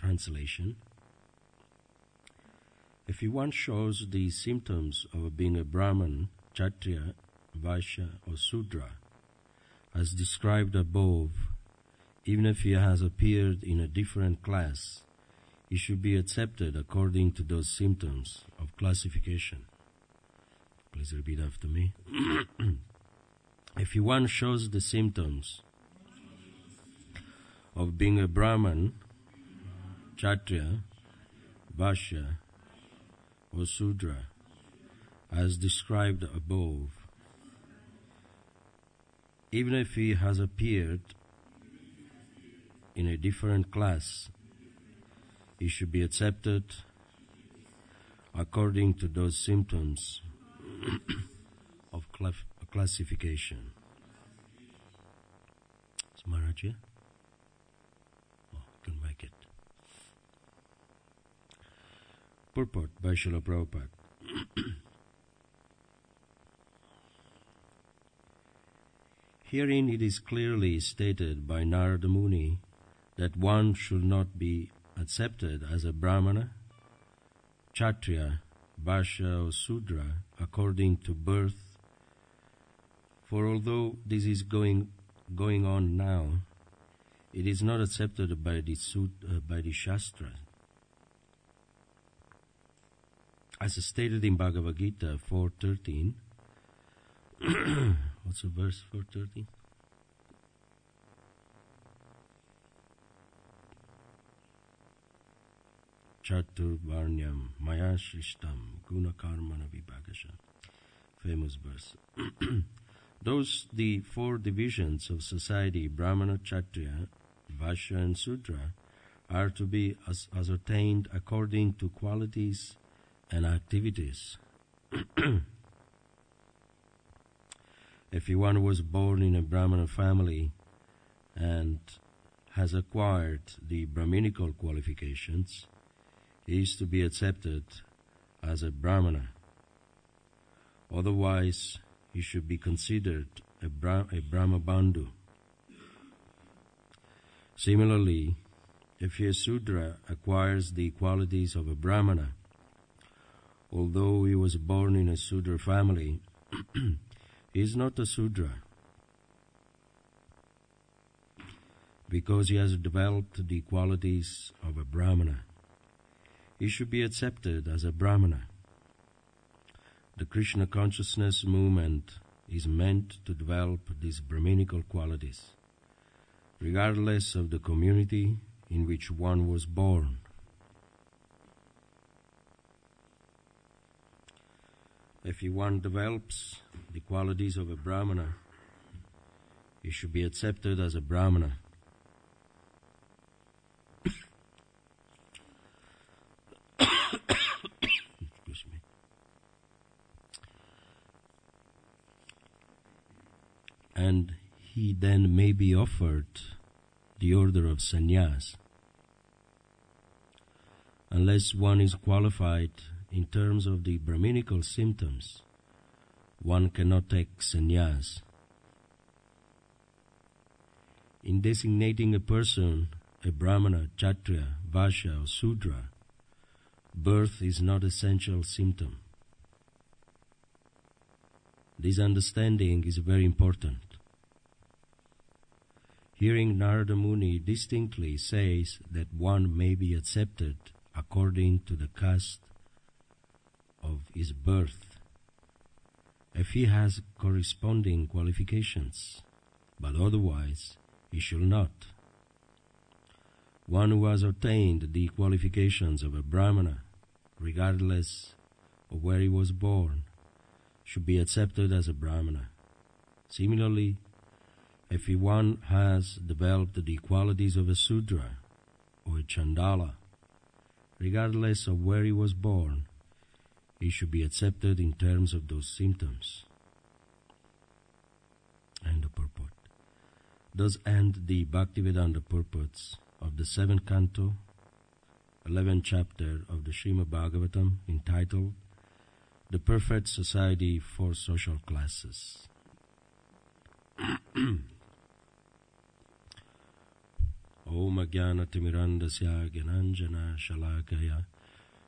Translation. If one shows the symptoms of being a Brahman, Kshatriya, Vaishya or Sudra, as described above, even if he has appeared in a different class, he should be accepted according to those symptoms of classification. Please repeat after me. If one shows the symptoms of being a Brahman, Kshatriya, Vaishya, or Sudra, as described above, even if he has appeared in a different class, he should be accepted according to those symptoms of classification. Is Maharaj here? Oh, can make it. Purport by Srila Prabhupada. Herein it is clearly stated by Narada Muni that one should not be accepted as a Brahmana, Kshatriya, Vaishya or Sudra according to birth, for although this is going on now, it is not accepted by the Shastra. As stated in Bhagavad Gita 4.13, what's the verse 4.13? Chaturvarnyam maya shrishtam guna karmana vibhagasha. Famous verse. The four divisions of society, Brahmana, Kshatriya, Vaishya and Sudra, are to be ascertained according to qualities and activities. If one was born in a Brahmana family and has acquired the Brahminical qualifications, he is to be accepted as a Brahmana. Otherwise, he should be considered a Brahma Bandhu. Similarly, if a Sudra acquires the qualities of a Brahmana, although he was born in a Sudra family, he is not a Sudra, because he has developed the qualities of a Brahmana. He should be accepted as a Brahmana. The Krishna consciousness movement is meant to develop these Brahminical qualities, regardless of the community in which one was born. If one develops the qualities of a Brahmana, he should be accepted as a Brahmana. Excuse me. And he then may be offered the order of sannyas. Unless one is qualified in terms of the Brahminical symptoms, one cannot take sannyas. In designating a person a Brahmana, Kshatriya, Vaishya or Sudra, birth is not essential symptom. This understanding is very important. Hearing Narada Muni distinctly says that one may be accepted according to the caste of his birth, if he has corresponding qualifications, but otherwise he should not. One who has attained the qualifications of a Brahmana, regardless of where he was born, should be accepted as a Brahmana. Similarly, if one has developed the qualities of a Sudra or a Chandala, regardless of where he was born, he should be accepted in terms of those symptoms. And the purport. Thus end the Bhaktivedanta purports of the 7th canto, 11th chapter of the Srimad Bhagavatam, entitled The Perfect Society for Social Om Ajnanatimirandasya Gyananjana Shalakaya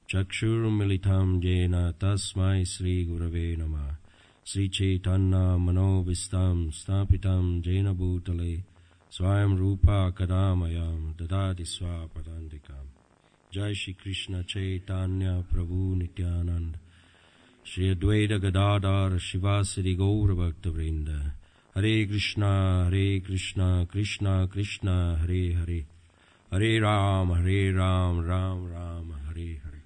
Chakshurmilitam Jena Tasmai Sri Gurave Namah Sri Chaitanya Manovistam Stapitam Jena Bhutale Swayam Rupa Kadamayam Dadadi Swapadandikam Jai Shri Krishna Chaitanya Prabhu Nityananda Shri Advaita Gadadhar Shivasari Gaura Bhakta Vrinda Hare Krishna Krishna Krishna Hare Hare Hare Ram Ram Ram Hare Hare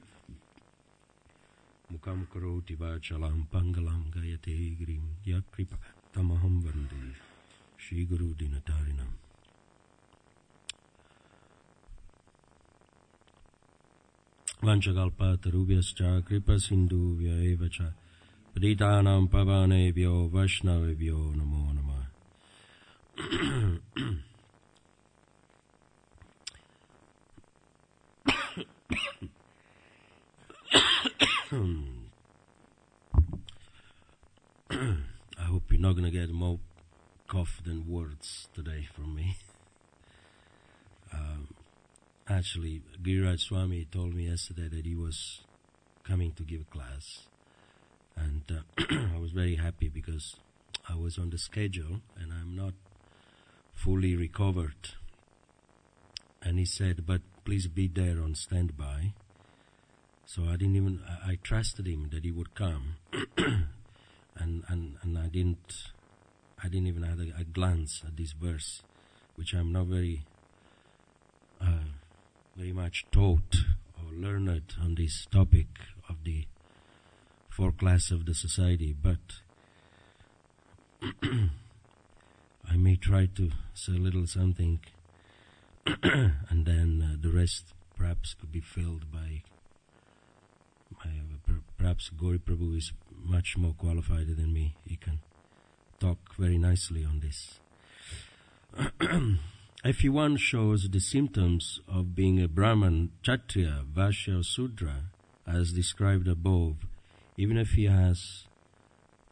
Mukam Karoti Vachalam Pangalam Gayate Grim Yakripa Tamaham Vande Shri Guru Dinatarinam Vanchagalpa Tarubhyascha Kripa Sindhu Vyaevacha Paditanam Pavanebhyo Vaishnavebhyo Namo Namah. I hope you're not going to get more cough than words today from me. Actually, Giriraj Swami told me yesterday that he was coming to give a class. And I was very happy because I was on the schedule and I'm not fully recovered. And he said, but please be there on standby. So I trusted him that he would come. and I didn't even have a glance at this verse, which I'm not very much taught or learned on this topic of the four classes of the society, but I may try to say a little something, and then the rest perhaps could be filled by perhaps Gauri Prabhu is much more qualified than me. He can talk very nicely on this. If one shows the symptoms of being a Brahman, Kshatriya, Vaishya or Sudra, as described above, even if he has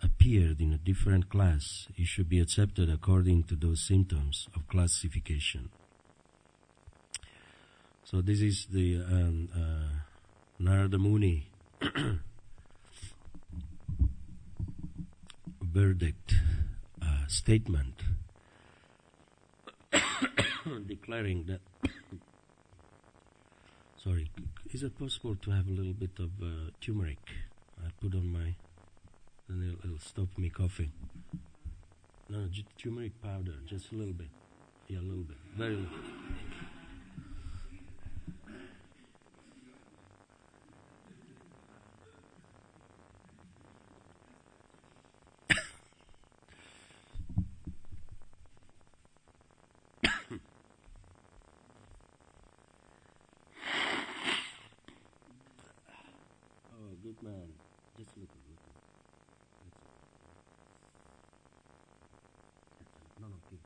appeared in a different class, he should be accepted according to those symptoms of classification. So this is the Narada Muni verdict statement declaring that sorry, is it possible to have a little bit of turmeric? I put on my, then it'll stop me coughing. No, turmeric powder, just a little bit. Yeah, a little bit, very little. Good man. Just look at it. That's it. No, keep.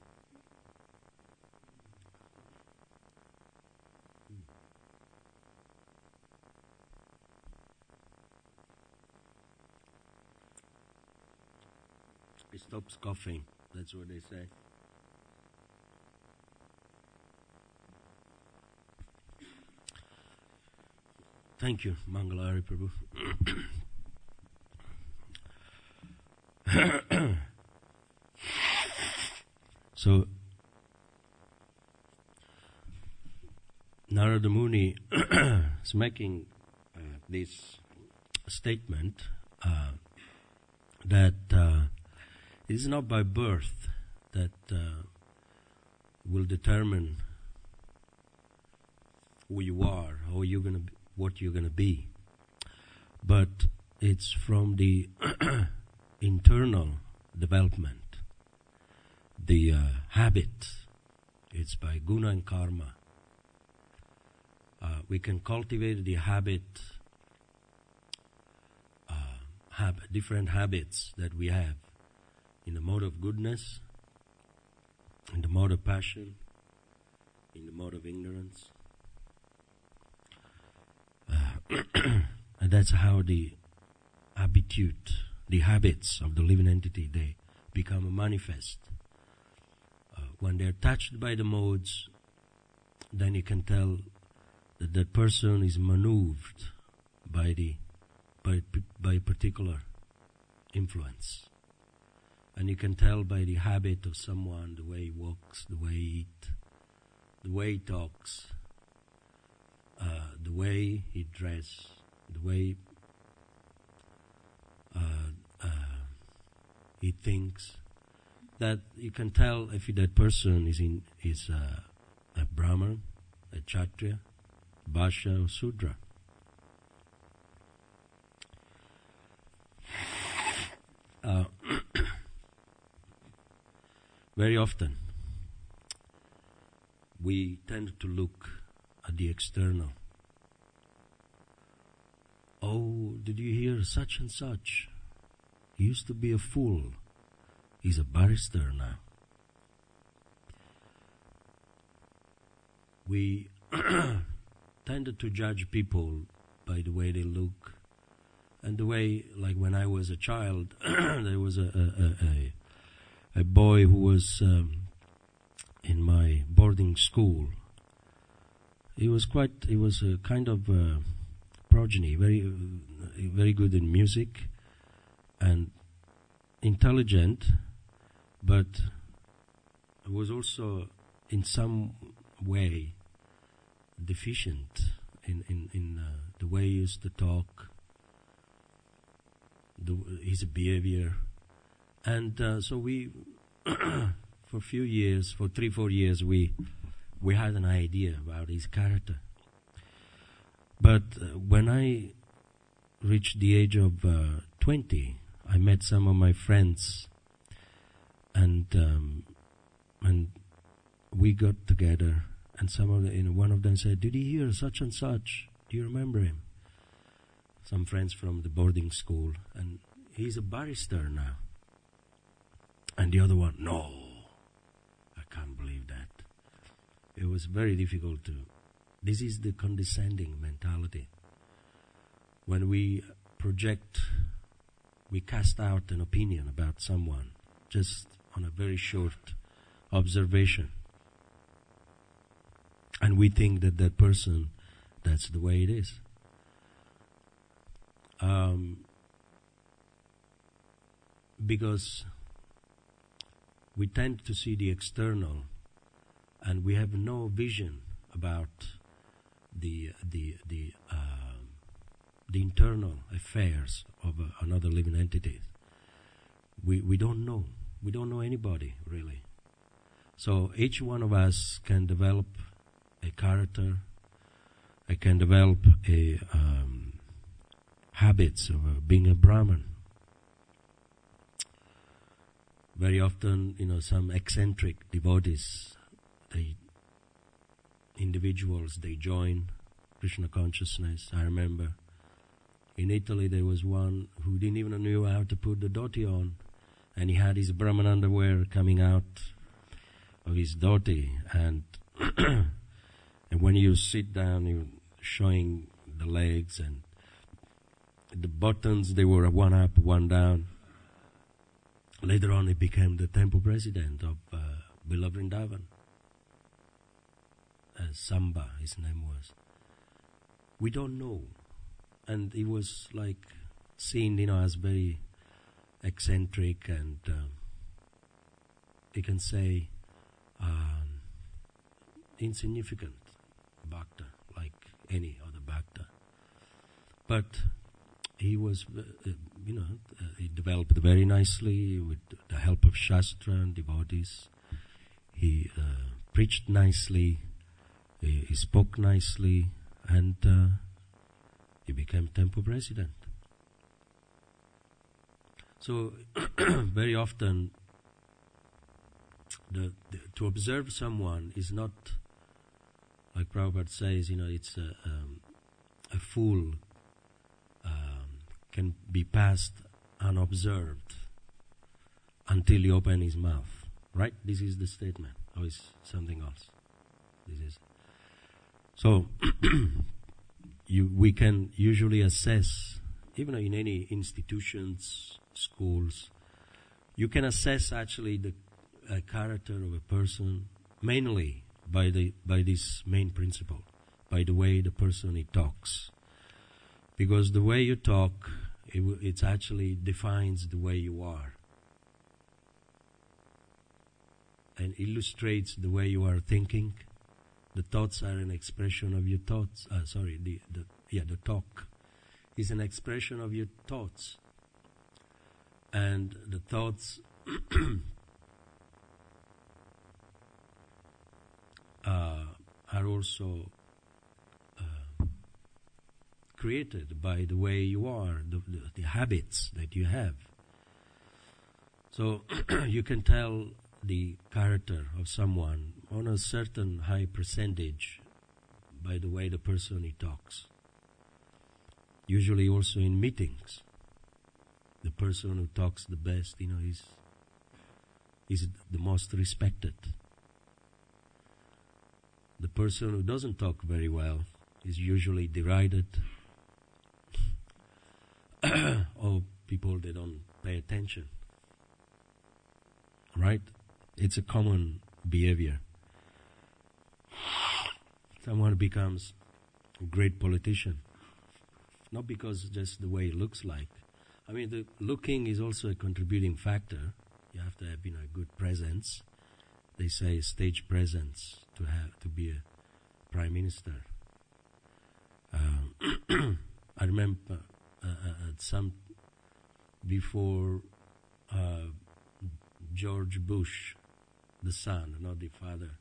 It stops coughing. That's what they say. Thank you, Mangalari Prabhu. So, Narada Muni is making this statement that it is not by birth that will determine who you are, how you're going to be, what you're going to be, but it's from the internal development, the habit. It's by guna and karma. We can cultivate the habit, different habits that we have in the mode of goodness, in the mode of passion, in the mode of ignorance. And that's how the habitude, the habits of the living entity, they become manifest. When they're touched by the modes, then you can tell that that person is maneuvered by a particular influence. And you can tell by the habit of someone, the way he walks, the way he eats, the way he talks, the way he dresses, the way he thinks, that you can tell if that person is a Brahman, a Kshatriya, Vaishya or Sudra. Very often we tend to look at the external. Oh, did you hear such and such? He used to be a fool. He's a barrister now. We tended to judge people by the way they look, and the way, like when I was a child, there was a boy who was in my boarding school. He was a kind of progeny, very good in music and intelligent, but was also in some way deficient in the way he used to talk, his behavior. And so we, for 3-4 years, we had an idea about his character. But when I reached the age of 20, I met some of my friends, and we got together. And one of them said, "Did you hear such and such? Do you remember him?" Some friends from the boarding school, and he's a barrister now. And the other one, "No, I can't believe that." It was very difficult to. This is the condescending mentality. When we project, we cast out an opinion about someone just on a very short observation. And we think that that person, that's the way it is. Because we tend to see the external, and we have no vision about the internal affairs of another living entity. We don't know. We don't know anybody, really. So each one of us can develop a character. I can develop habits of being a Brahman. Very often, some eccentric devotees, they join Krishna consciousness. I remember in Italy there was one who didn't even know how to put the dhoti on, and he had his Brahman underwear coming out of his dhoti, and and when you sit down, you're showing the legs, and the buttons, they were one up, one down. Later on, he became the temple president of beloved Vrindavan. Samba, his name was. We don't know. And he was like seen, as very eccentric, and you can say insignificant bhakta, like any other bhakta. But he was, he developed very nicely with the help of Shastra and devotees. He preached nicely, he spoke nicely, and he became temple president. So very often, to observe someone is not, like Prabhupada says, it's a fool can be passed unobserved until he opens his mouth. Right? This is the statement. Or is something else? This is. So we can usually assess, even in any institutions, schools, you can assess actually the character of a person mainly by this main principle, by the way the person he talks. Because the way you talk, it actually defines the way you are, and illustrates the way you are thinking. The thoughts are an expression of your thoughts. The talk is an expression of your thoughts, and the thoughts are also created by the way you are, the habits that you have. So you can tell the character of someone on a certain high percentage by the way the person he talks. Usually also in meetings, the person who talks the best, is the most respected. The person who doesn't talk very well is usually derided, or people, they don't pay attention. Right? It's a common behavior. Someone becomes a great politician, not because just the way it looks like. I mean, the looking is also a contributing factor. You have to have, a good presence. They say stage presence to be a prime minister. I remember before George Bush, the son, not the father,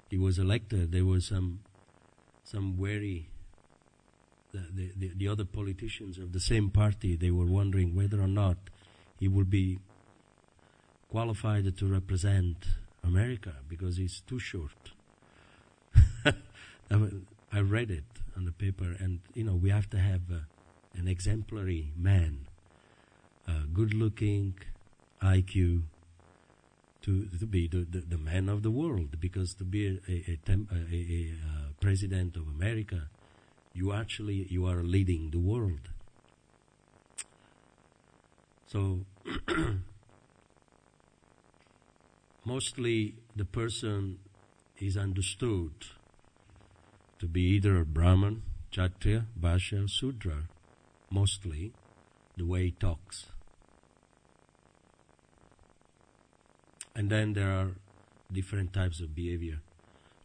he was elected, there was some worry. The other politicians of the same party, they were wondering whether or not he would be qualified to represent America because he's too short. I read it on the paper, and we have to have an exemplary man, good-looking, IQ, to be the man of the world. Because to be a president of America, you are leading the world. So mostly the person is understood to be either a Brahman, Kshatriya, Vaishya, or Sudra, mostly the way he talks. And then there are different types of behavior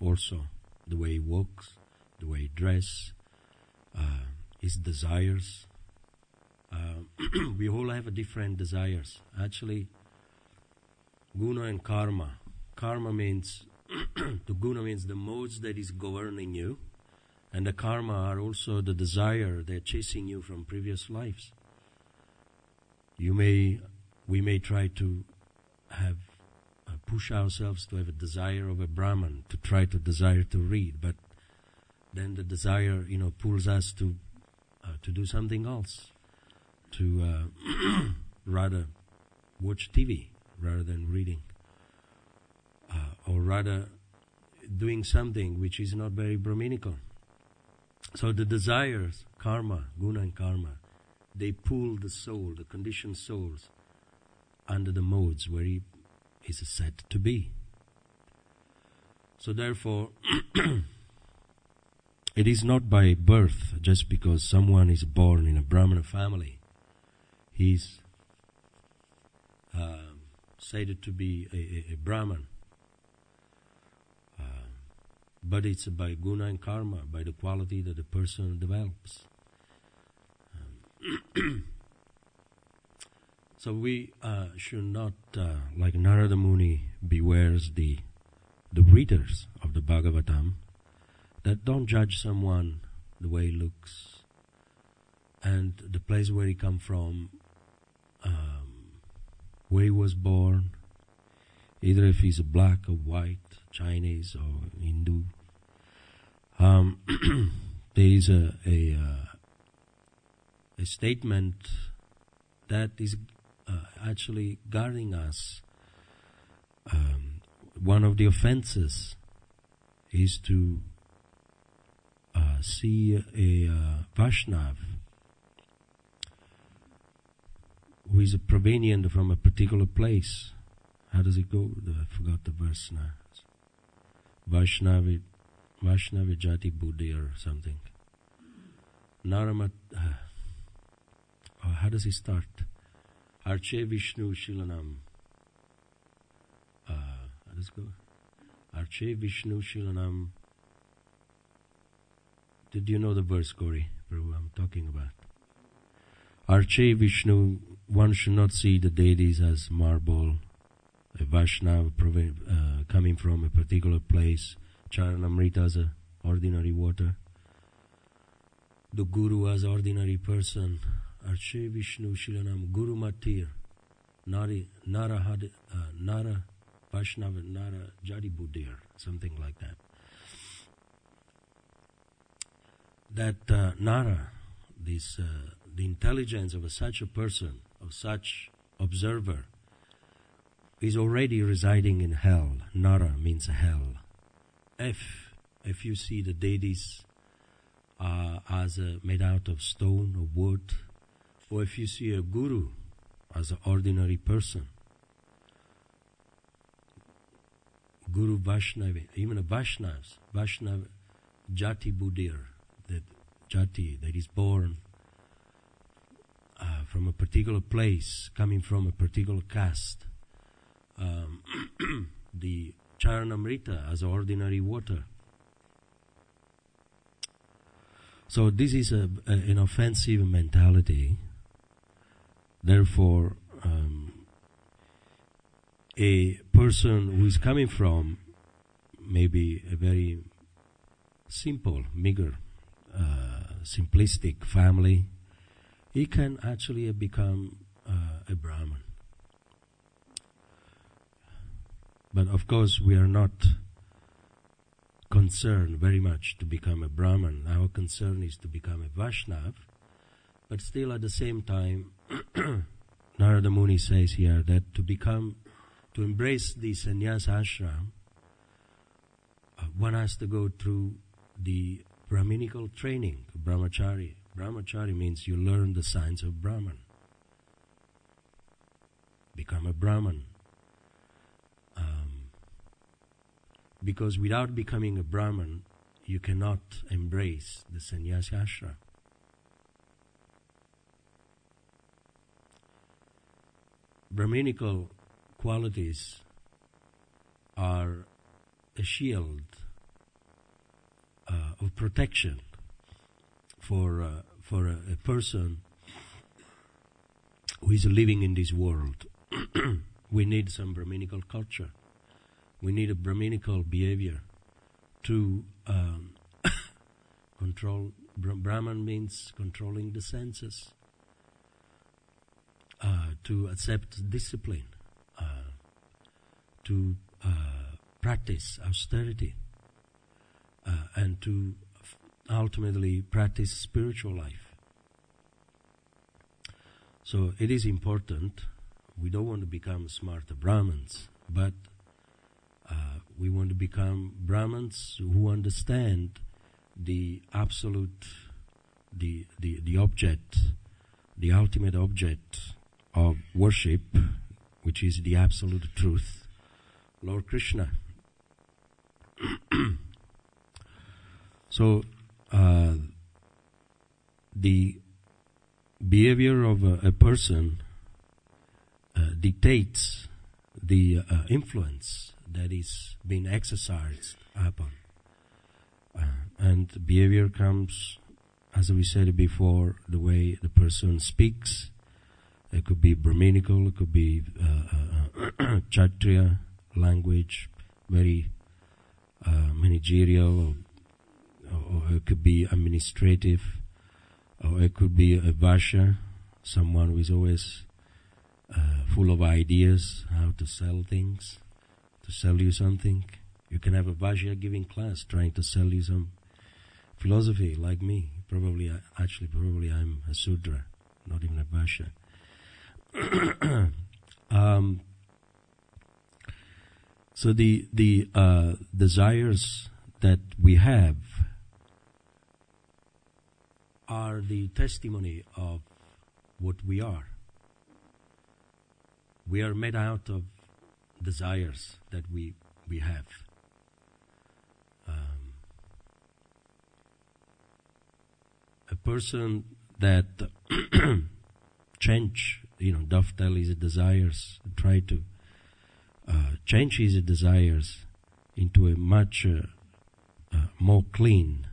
also. The way he walks, the way he dresses, his desires. We all have different desires. Actually, guna and karma. Karma means, the guna means the modes that is governing you, and the karma are also the desire they're chasing you from previous lives. We may try to have push ourselves to have a desire of a Brahman, to try to desire to read, but then the desire, pulls us to do something else, to rather watch TV rather than reading, or rather doing something which is not very Brahminical. So the desires, karma, guna and karma, they pull the soul, the conditioned souls, under the modes where he is said to be. So therefore, it is not by birth, just because someone is born in a Brahmana family, he's said to be a Brahman. But it's by guna and karma, by the quality that the person develops. So we should not, like Narada Muni bewares the readers of the Bhagavatam, that don't judge someone the way he looks and the place where he come from, where he was born, either if he's black or white, Chinese or Hindu. There is a statement that is actually guarding us. One of the offenses is to see a Vaishnav who is a provenient from a particular place. How does it go? I forgot the verse now. Vaishnavi Jati Buddhi or something. Naramat. How does he start? Arche Vishnu Shilanam. Let's go. Arche Vishnu Shilanam. Did you know the verse, Gauri? Prabhu, I'm talking about. Arche Vishnu, one should not see the deities as marble, a Vaishnava coming from a particular place, Charanamrita as a ordinary water, the Guru as ordinary person, Arche Vishnu Shilanam, Guru Matir, Nara Vaishnava, Nara Jadi Buddhir, something like that. That Nara, the intelligence of such a person, of such observer, is already residing in hell. Nara means hell. If you see the deities as made out of stone or wood, or if you see a guru as an ordinary person, Guru Vaishnavi, even a Vaishnavas, Vaishnava Jati Buddhir, that Jati that is born from a particular place, coming from a particular caste, the Charanamrita as ordinary water. So this is an offensive mentality. Therefore, a person who is coming from maybe a very simple, meager, simplistic family, he can actually become a Brahmin. But of course, we are not concerned very much to become a Brahmin. Our concern is to become a Vaishnav. But still, at the same time, Narada Muni says here that to embrace the sannyas ashram, one has to go through the Brahminical training, brahmachari. Brahmachari means you learn the science of Brahman. Become a Brahman. Because without becoming a Brahman, you cannot embrace the sannyasi ashram. Brahminical qualities are a shield of protection for a person who is living in this world. We need some Brahminical culture. We need a Brahminical behavior to control. Brahman means controlling the senses, to accept discipline, to practice austerity, and to ultimately practice spiritual life. So it is important. We don't want to become smart Brahmins, but we want to become Brahmins who understand the absolute, the object, the ultimate object of worship, which is the absolute truth, Lord Krishna. So the behavior of a person dictates the influence that is being exercised upon. And behavior comes, as we said before, the way the person speaks. It could be Brahminical, it could be Kshatriya language, very managerial, or it could be administrative, or it could be a Vaishya, someone who is always full of ideas, how to sell things, to sell you something. You can have a Vaishya giving class trying to sell you some philosophy like me. Probably I'm a Sudra, not even a Vaishya. So the desires that we have are the testimony of what we are. We are made out of desires that we have. person that change, dovetail his desires, try to change his desires into a much more clean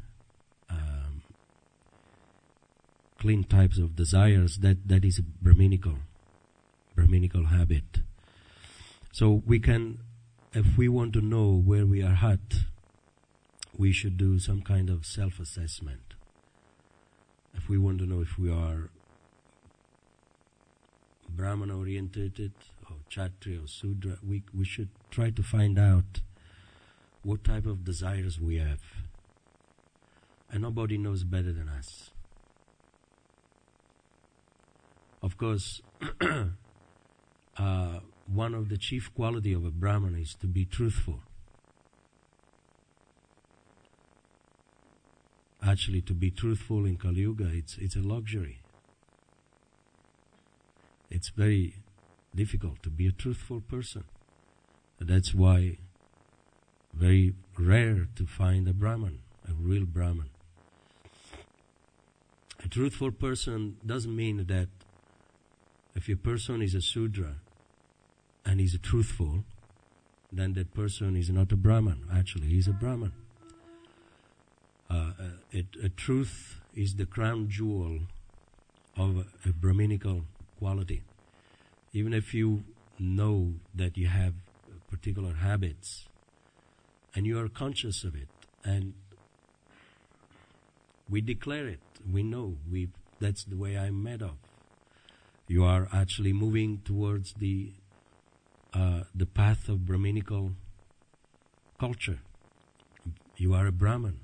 types of desires, that is a Brahminical habit. So we can, if we want to know where we are at, we should do some kind of self-assessment. If we want to know if we are Brahman-oriented or Kshatriya or Sudra, we should try to find out what type of desires we have. And nobody knows better than us. Of course, one of the chief quality of a Brahman is to be truthful. Actually, to be truthful in Kali Yuga, it's a luxury. It's very difficult to be a truthful person. That's why very rare to find a Brahman, a real Brahman. A truthful person doesn't mean that if a person is a Sudra and is truthful, then that person is not a Brahman. Actually, he's a Brahman. A truth is the crown jewel of a Brahminical quality. Even if you know that you have particular habits and you are conscious of it, and we declare it, we know, that's the way I'm made of. You are actually moving towards the path of Brahminical culture. You are a Brahman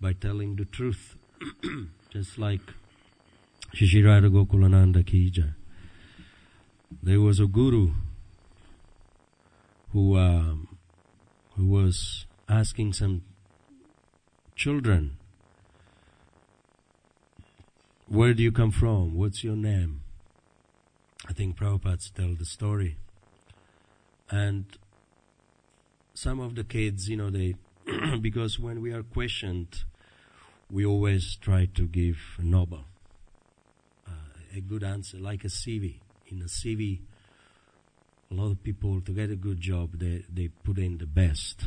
by telling the truth. Just like Shishirada Gokulananda Kija. There was a guru who was asking some children, where do you come from? What's your name? I think Prabhupada tells the story. And some of the kids, they because when we are questioned, we always try to give a noble, a good answer, like a CV. In a CV, a lot of people, to get a good job, they put in the best.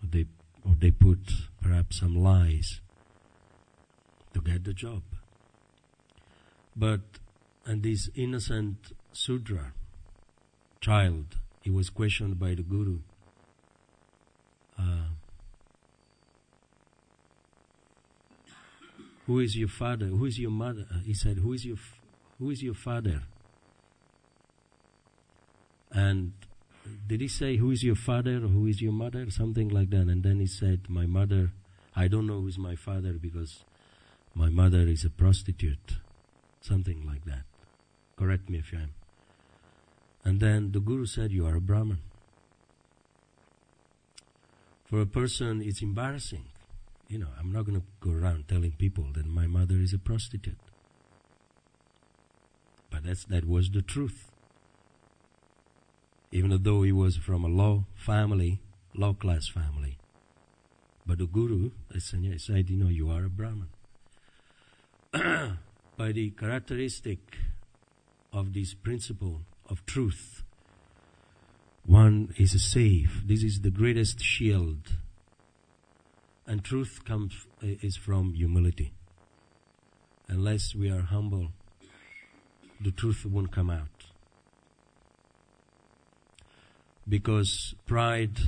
Or they put perhaps some lies to get the job. And this innocent Sudra child, he was questioned by the Guru. Who is your father? Who is your mother? He said, who is your father? And did he say, who is your father or who is your mother? Something like that. And then he said, my mother, I don't know who is my father because my mother is a prostitute. Something like that. Correct me if I am. And then the Guru said, you are a Brahman. For a person, it's embarrassing. I'm not going to go around telling people that my mother is a prostitute. But that was the truth. Even though he was from a low class family. But the Guru said, you are a Brahman. By the characteristic of this principle of truth, one is safe. This is the greatest shield. And truth is from humility. Unless we are humble, the truth won't come out. Because pride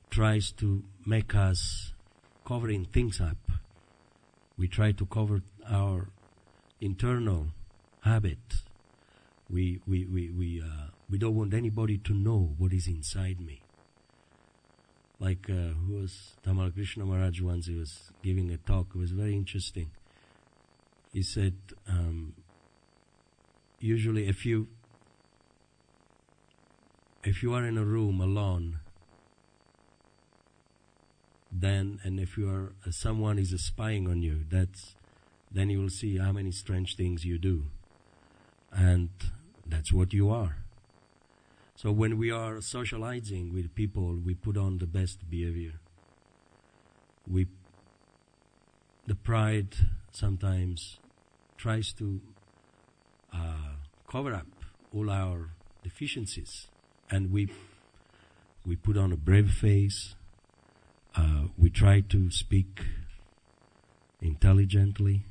tries to make us covering things up. We try to cover our internal habit. We don't want anybody to know what is inside me. Like who was Tamal Krishna Maharaj once, he was giving a talk. It was very interesting. He said, usually if you are in a room alone, and if you are someone is spying on you, then you will see how many strange things you do, and that's what you are. So when we are socializing with people, we put on the best behavior. We the pride sometimes tries to cover up all our deficiencies, and we put on a brave face. We try to speak intelligently,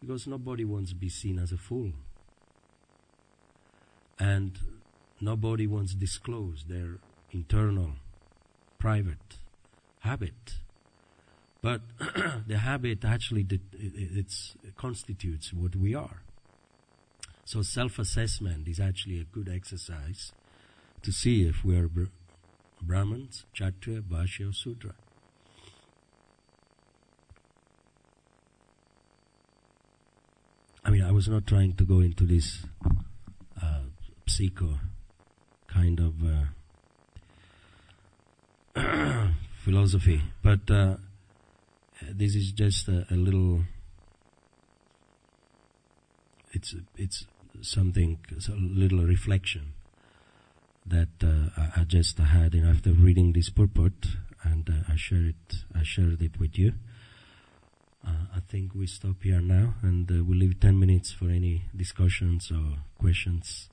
because nobody wants to be seen as a fool, and nobody wants to disclose their internal, private habit. But the habit actually it constitutes what we are. So self-assessment is actually a good exercise to see if we are Brahmins, Kshatriya, Vaishya or Sudra. I mean, I was not trying to go into this psycho kind of philosophy, but this is just a little. It's something, a little reflection that I just had after reading this purport, and I shared it with you. I think we stop here now, and we'll leave 10 minutes for any discussions or questions.